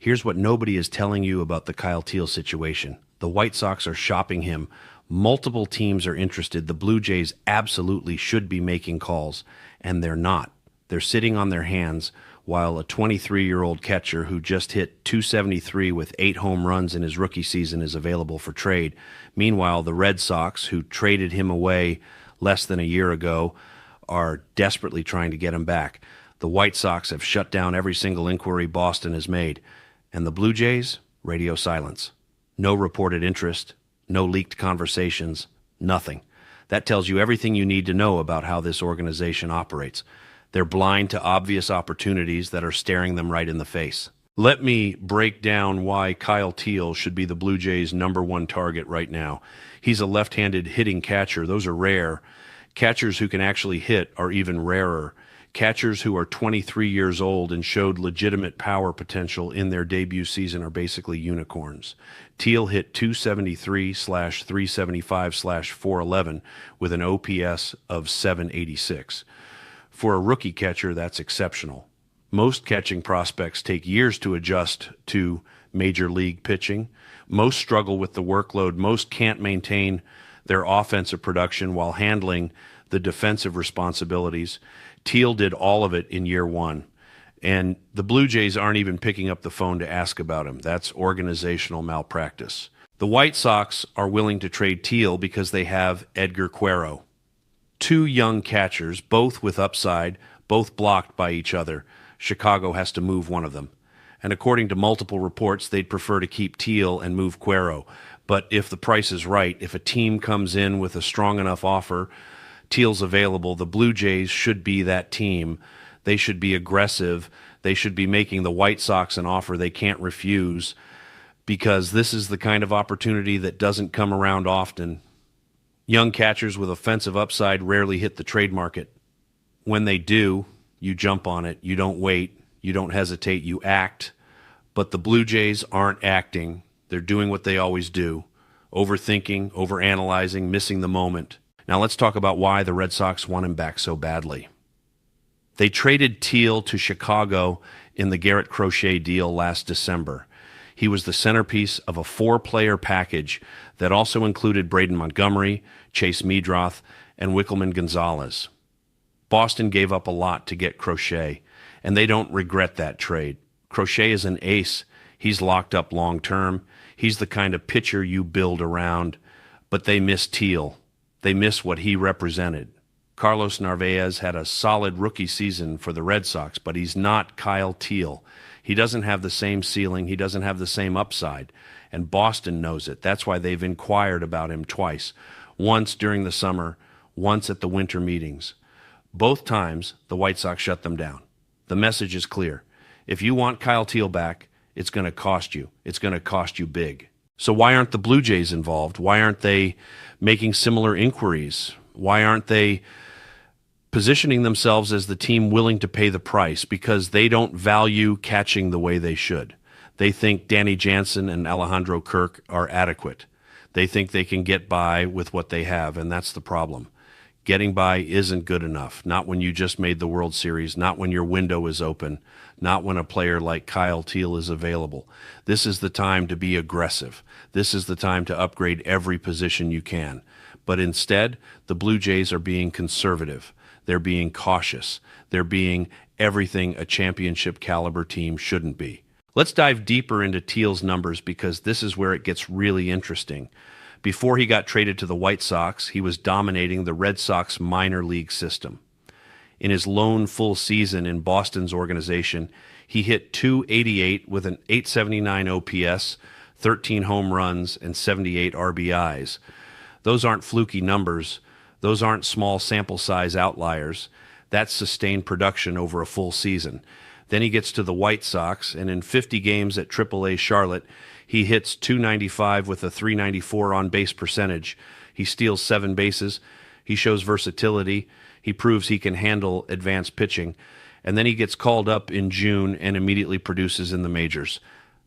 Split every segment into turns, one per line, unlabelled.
Here's what nobody is telling you about the Kyle Teel situation. The White Sox are shopping him. Multiple teams are interested. The Blue Jays absolutely should be making calls, and they're not. They're sitting on their hands while a 23-year-old catcher who just hit .273 with 8 home runs in his rookie season is available for trade. Meanwhile, the Red Sox, who traded him away less than a year ago, are desperately trying to get him back. The White Sox have shut down every single inquiry Boston has made. And the Blue Jays, radio silence. No reported interest, no leaked conversations, nothing. That tells you everything you need to know about how this organization operates. They're blind to obvious opportunities that are staring them right in the face. Let me break down why Kyle Teel should be the Blue Jays' #1 target right now. He's a left-handed hitting catcher. Those are rare. Catchers who can actually hit are even rarer. Catchers who are 23 years old and showed legitimate power potential in their debut season are basically unicorns. Teel hit .273/375/411 with an OPS of .786. For a rookie catcher, that's exceptional. Most catching prospects take years to adjust to major league pitching. Most struggle with the workload. Most can't maintain their offensive production while handling the defensive responsibilities. Teel did all of it in year one, and the Blue Jays aren't even picking up the phone to ask about him. That's organizational malpractice. The White Sox are willing to trade Teel because they have Edgar Quero. 2 young catchers, both with upside, both blocked by each other. Chicago has to move one of them. And according to multiple reports, they'd prefer to keep Teel and move Quero. But if the price is right, if a team comes in with a strong enough offer, Teel's available, the Blue Jays should be that team. They should be aggressive. They should be making the White Sox an offer they can't refuse, because this is the kind of opportunity that doesn't come around often. Young catchers with offensive upside rarely hit the trade market. When they do, you jump on it. You don't wait. You don't hesitate. You act. But the Blue Jays aren't acting. They're doing what they always do, overthinking, overanalyzing, missing the moment. Now let's talk about why the Red Sox want him back so badly. They traded Teel to Chicago in the Garrett Crochet deal last December. He was the centerpiece of a 4-player package that also included Braden Montgomery, Chase Meadroth, and Wickelman Gonzalez. Boston gave up a lot to get Crochet, and they don't regret that trade. Crochet is an ace. He's locked up long term. He's the kind of pitcher you build around, but they miss Teel. They miss what he represented. Carlos Narvaez had a solid rookie season for the Red Sox, but he's not Kyle Teel. He doesn't have the same ceiling. He doesn't have the same upside, and Boston knows it. That's why they've inquired about him twice, once during the summer, once at the winter meetings. Both times, the White Sox shut them down. The message is clear. If you want Kyle Teel back, it's going to cost you. It's going to cost you big. So why aren't the Blue Jays involved? Why aren't they making similar inquiries? Why aren't they positioning themselves as the team willing to pay the price? Because they don't value catching the way they should. They think Danny Jansen and Alejandro Kirk are adequate. They think they can get by with what they have, and that's the problem. Getting by isn't good enough. Not when you just made the World Series, not when your window is open, not when a player like Kyle Teel is available. This is the time to be aggressive. This is the time to upgrade every position you can. But instead, the Blue Jays are being conservative. They're being cautious. They're being everything a championship caliber team shouldn't be. Let's dive deeper into Teel's numbers, because this is where it gets really interesting. Before he got traded to the White Sox, he was dominating the Red Sox minor league system. In his lone full season in Boston's organization, he hit .288 with an .879 OPS, 13 home runs, and 78 RBIs. Those aren't fluky numbers. Those aren't small sample size outliers. That's sustained production over a full season. Then he gets to the White Sox, and in 50 games at AAA Charlotte, he hits .295 with a .394 on-base percentage. He steals 7 bases. He shows versatility. He proves he can handle advanced pitching. And then he gets called up in June and immediately produces in the majors.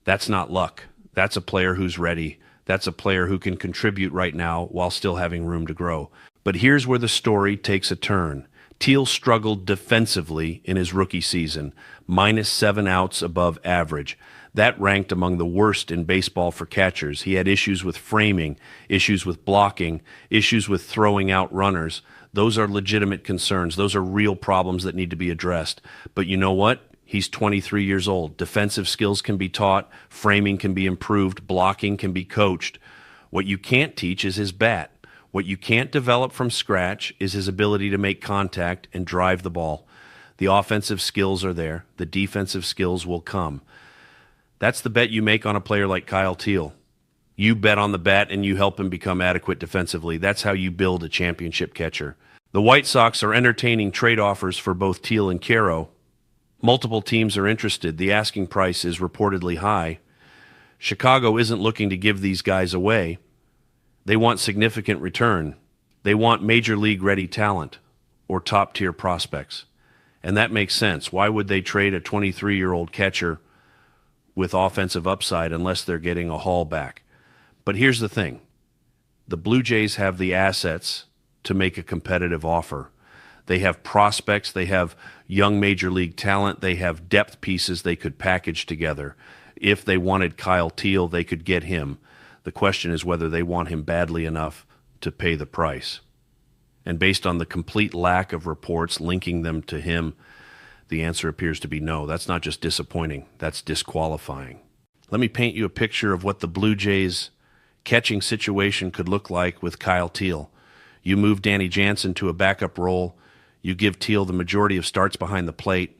That's not luck. That's a player who's ready. That's a player who can contribute right now while still having room to grow. But here's where the story takes a turn. Teel struggled defensively in his rookie season, -7 outs above average. That ranked among the worst in baseball for catchers. He had issues with framing, issues with blocking, issues with throwing out runners. Those are legitimate concerns. Those are real problems that need to be addressed. But you know what? He's 23 years old. Defensive skills can be taught, framing can be improved, blocking can be coached. What you can't teach is his bat. What you can't develop from scratch is his ability to make contact and drive the ball. The offensive skills are there. The defensive skills will come. That's the bet you make on a player like Kyle Teel. You bet on the bat and you help him become adequate defensively. That's how you build a championship catcher. The White Sox are entertaining trade offers for both Teel and Caro. Multiple teams are interested. The asking price is reportedly high. Chicago isn't looking to give these guys away. They want significant return. They want major league ready talent or top tier prospects. And that makes sense. Why would they trade a 23-year-old catcher with offensive upside unless they're getting a haul back? But here's the thing. The Blue Jays have the assets to make a competitive offer. They have prospects. They have young major league talent. They have depth pieces they could package together. If they wanted Kyle Teel, they could get him. The question is whether they want him badly enough to pay the price. And based on the complete lack of reports linking them to him, the answer appears to be no. That's not just disappointing. That's disqualifying. Let me paint you a picture of what the Blue Jays' catching situation could look like with Kyle Teel. You move Danny Jansen to a backup role. You give Teel the majority of starts behind the plate.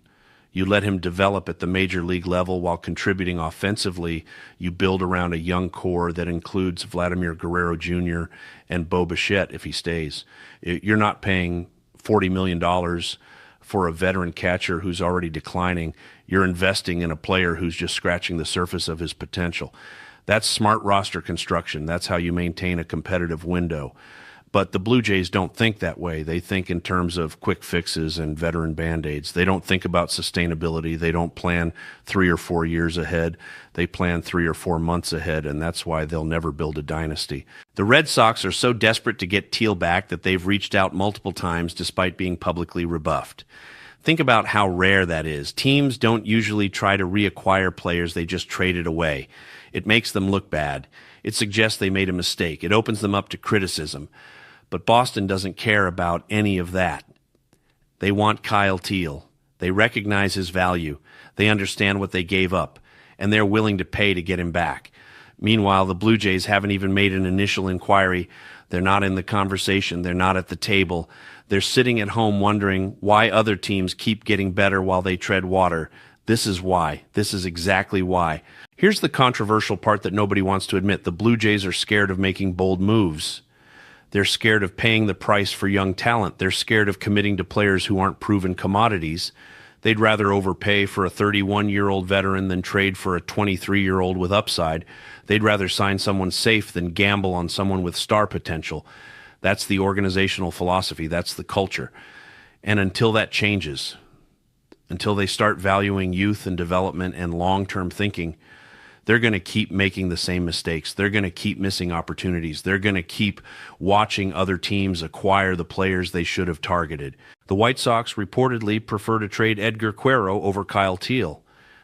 You let him develop at the major league level while contributing offensively. You build around a young core that includes Vladimir Guerrero Jr. and Bo Bichette if he stays. You're not paying $40 million for a veteran catcher who's already declining. You're investing in a player who's just scratching the surface of his potential. That's smart roster construction. That's how you maintain a competitive window. But the Blue Jays don't think that way. They think in terms of quick fixes and veteran Band-Aids. They don't think about sustainability. They don't plan 3 or 4 years ahead. They plan 3 or 4 months ahead, and that's why they'll never build a dynasty. The Red Sox are so desperate to get Teel back that they've reached out multiple times despite being publicly rebuffed. Think about how rare that is. Teams don't usually try to reacquire players they just traded away. It makes them look bad. It suggests they made a mistake. It opens them up to criticism. But Boston doesn't care about any of that. They want Kyle Teel. They recognize his value. They understand what they gave up, and they're willing to pay to get him back. Meanwhile, the Blue Jays haven't even made an initial inquiry. They're not in the conversation. They're not at the table. They're sitting at home wondering why other teams keep getting better while they tread water. This is why. This is exactly why. Here's the controversial part that nobody wants to admit. The Blue Jays are scared of making bold moves. They're scared of paying the price for young talent. They're scared of committing to players who aren't proven commodities. They'd rather overpay for a 31-year-old veteran than trade for a 23-year-old with upside. They'd rather sign someone safe than gamble on someone with star potential. That's the organizational philosophy. That's the culture. And until that changes, until they start valuing youth and development and long-term thinking, they're going to keep making the same mistakes. They're going to keep missing opportunities. They're going to keep watching other teams acquire the players they should have targeted. The White Sox reportedly prefer to trade Edgar Quero over Kyle Teel.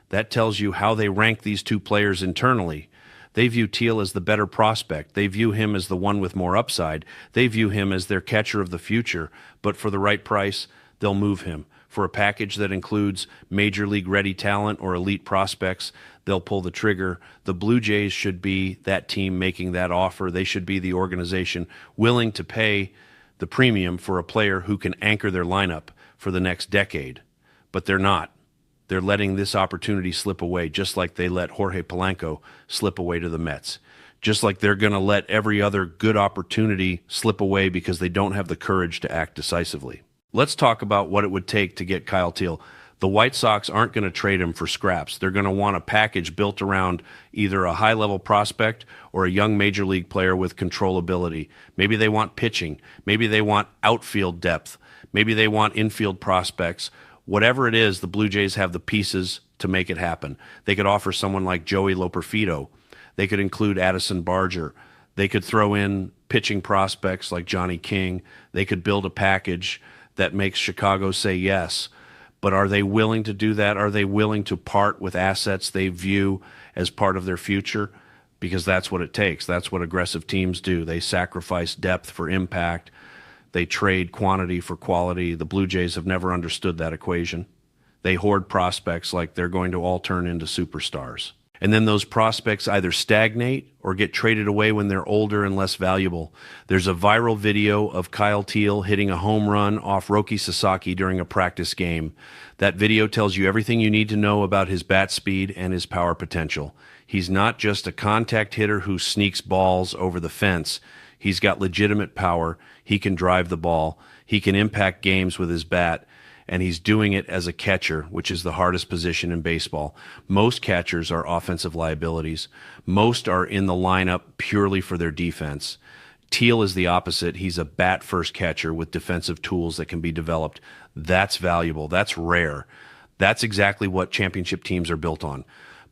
That tells you how they rank these two players internally. They view Teel as the better prospect. They view him as the one with more upside. They view him as their catcher of the future. But for the right price, they'll move him. For a package that includes major league ready talent or elite prospects, they'll pull the trigger. The Blue Jays should be that team making that offer. They should be the organization willing to pay the premium for a player who can anchor their lineup for the next decade. But they're not. They're letting this opportunity slip away, just like they let Jorge Polanco slip away to the Mets. Just like they're going to let every other good opportunity slip away because they don't have the courage to act decisively. Let's talk about what it would take to get Kyle Teel. The White Sox aren't going to trade him for scraps. They're going to want a package built around either a high-level prospect or a young major league player with controllability. Maybe they want pitching. Maybe they want outfield depth. Maybe they want infield prospects. Whatever it is, the Blue Jays have the pieces to make it happen. They could offer someone like Joey Loperfido. They could include Addison Barger. They could throw in pitching prospects like Johnny King. They could build a package that makes Chicago say yes. But are they willing to do that? Are they willing to part with assets they view as part of their future, because that's what it takes. That's what aggressive teams do. They sacrifice depth for impact. They trade quantity for quality. The Blue Jays have never understood that equation. They hoard prospects like they're going to all turn into superstars. And then those prospects either stagnate or get traded away when they're older and less valuable. There's a viral video of Kyle Teel hitting a home run off Roki Sasaki during a practice game. That video tells you everything you need to know about his bat speed and his power potential. He's not just a contact hitter who sneaks balls over the fence. He's got legitimate power. He can drive the ball. He can impact games with his bat. And he's doing it as a catcher, which is the hardest position in baseball. Most catchers are offensive liabilities. Most are in the lineup purely for their defense. Teel is the opposite. He's a bat-first catcher with defensive tools that can be developed. That's valuable. That's rare. That's exactly what championship teams are built on.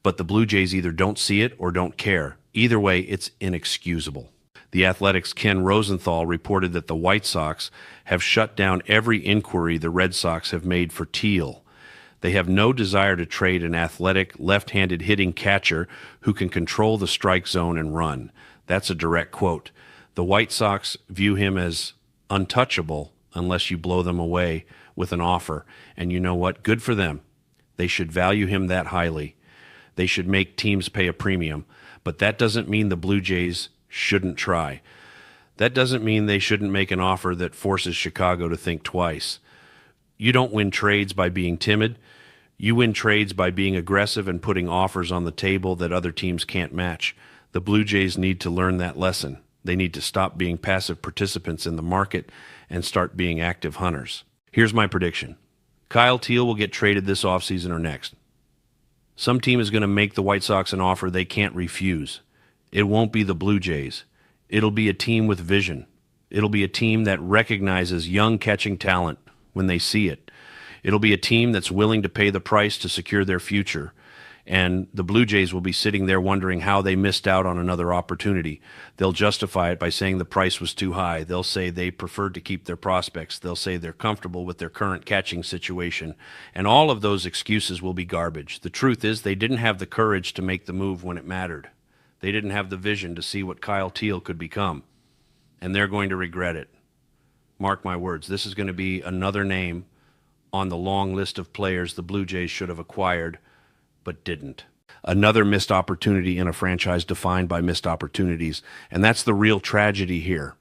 But the Blue Jays either don't see it or don't care. Either way, it's inexcusable. The Athletics' Ken Rosenthal reported that the White Sox have shut down every inquiry the Red Sox have made for Teel. They have no desire to trade an athletic, left-handed hitting catcher who can control the strike zone and run. That's a direct quote. The White Sox view him as untouchable unless you blow them away with an offer. And you know what? Good for them. They should value him that highly. They should make teams pay a premium. But that doesn't mean the Blue Jays shouldn't try. That doesn't mean they shouldn't make an offer that forces Chicago to think twice. You don't win trades by being timid. You win trades by being aggressive and putting offers on the table that other teams can't match. The Blue Jays need to learn that lesson. They need to stop being passive participants in the market and start being active hunters. Here's my prediction. Kyle Teel will get traded this offseason or next. Some team is going to make the White Sox an offer they can't refuse. It won't be the Blue Jays. It'll be a team with vision. It'll be a team that recognizes young catching talent when they see it. It'll be a team that's willing to pay the price to secure their future. And the Blue Jays will be sitting there wondering how they missed out on another opportunity. They'll justify it by saying the price was too high. They'll say they preferred to keep their prospects. They'll say they're comfortable with their current catching situation. And all of those excuses will be garbage. The truth is they didn't have the courage to make the move when it mattered. They didn't have the vision to see what Kyle Teel could become, and they're going to regret it. Mark my words, this is going to be another name on the long list of players the Blue Jays should have acquired, but didn't. Another missed opportunity in a franchise defined by missed opportunities, and that's the real tragedy here.